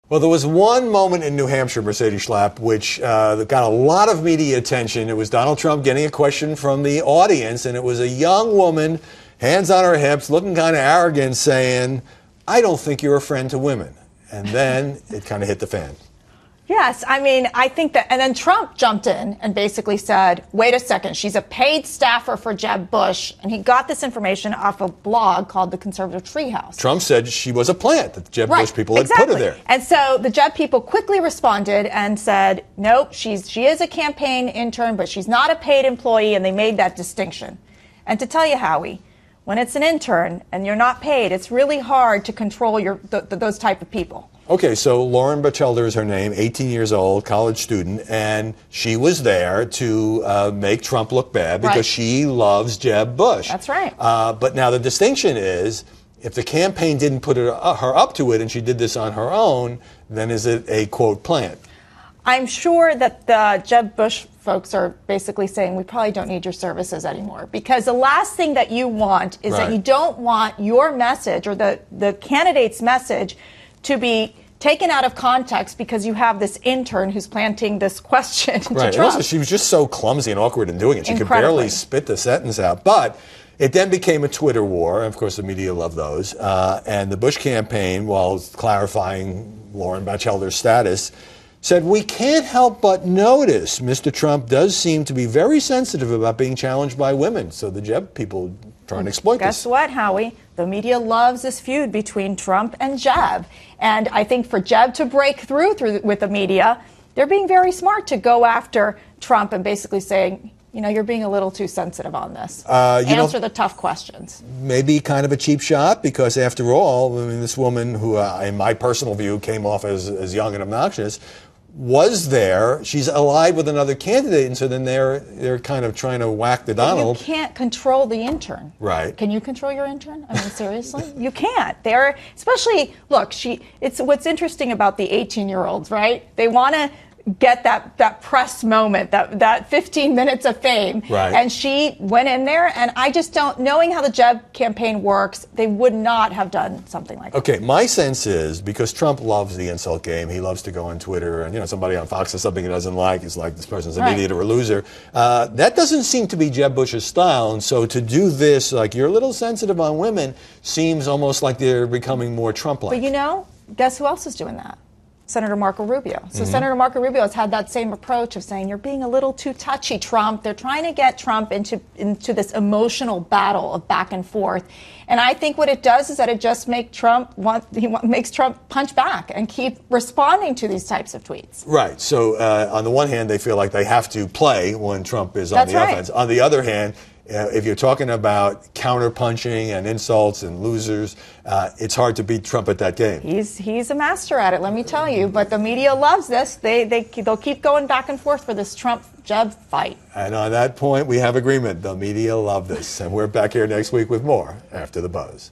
Well, there was one moment in New Hampshire, Mercedes Schlapp, which got a lot of media attention. It was Donald Trump getting a question from the audience, and it was a young woman, hands on her hips, looking kind of arrogant, saying, "I don't think you're a friend to women." And then it kind of hit the fan. Yes, I mean, I think that, and then Trump jumped in and basically said, wait a second, she's a paid staffer for Jeb Bush, and he got this information off a blog called The Conservative Treehouse. Trump said she was a plant, that the Jeb Bush people had put her there. And so the Jeb people quickly responded and said, nope, she is a campaign intern, but she's not a paid employee, and they made that distinction. And to tell you, Howie, when it's an intern and you're not paid, it's really hard to control those type of people. Okay, so Lauren Batchelder is her name, 18 years old, college student, and she was there to make Trump look bad because she loves Jeb Bush. That's right. But now the distinction is, if the campaign didn't put her up to it and she did this on her own, then is it a, quote, plant? I'm sure that the Jeb Bush folks are basically saying we probably don't need your services anymore, because the last thing that you want is that you don't want your message or the candidate's message to be taken out of context because you have this intern who's planting this question to Trump. And also, she was just so clumsy and awkward in doing it. She could barely spit the sentence out. But it then became a Twitter war. Of course, the media loved those. And the Bush campaign, while clarifying Lauren Batchelder's status, said, we can't help but notice Mr. Trump does seem to be very sensitive about being challenged by women. So the Jeb people trying to exploit this. Guess what, Howie? The media loves this feud between Trump and Jeb. And I think for Jeb to break through with the media, they're being very smart to go after Trump and basically saying, you know, you're being a little too sensitive on this. Answer the tough questions. Maybe kind of a cheap shot, because after all, I mean, this woman who, in my personal view, came off as young and obnoxious, was there. She's allied with another candidate, and so then they're kind of trying to whack the Donald. But you can't control the intern. Right. Can you control your intern? I mean, seriously? You can't. They're, especially, look, it's what's interesting about the 18-year-olds, right? They want to get that press moment, that 15 minutes of fame. Right. And she went in there, and I just don't, knowing how the Jeb campaign works, they would not have done something like that. Okay, my sense is, because Trump loves the insult game, he loves to go on Twitter, and, you know, somebody on Fox says something he doesn't like, it's like, this person's an idiot or a loser. That doesn't seem to be Jeb Bush's style, and so to do this, like, you're a little sensitive on women, seems almost like they're becoming more Trump-like. But you know, guess who else is doing that? Senator Marco Rubio. So Senator Marco Rubio has had that same approach of saying, you're being a little too touchy, Trump. They're trying to get Trump into this emotional battle of back and forth. And I think what it does is that it just makes Trump punch back and keep responding to these types of tweets. Right. So on the one hand, they feel like they have to play when Trump is on the offense. On the other hand, if you're talking about counter-punching and insults and losers, it's hard to beat Trump at that game. He's a master at it, let me tell you. But the media loves this. They'll keep going back and forth for this Trump-Jeb fight. And on that point, we have agreement. The media love this. And we're back here next week with more After the Buzz.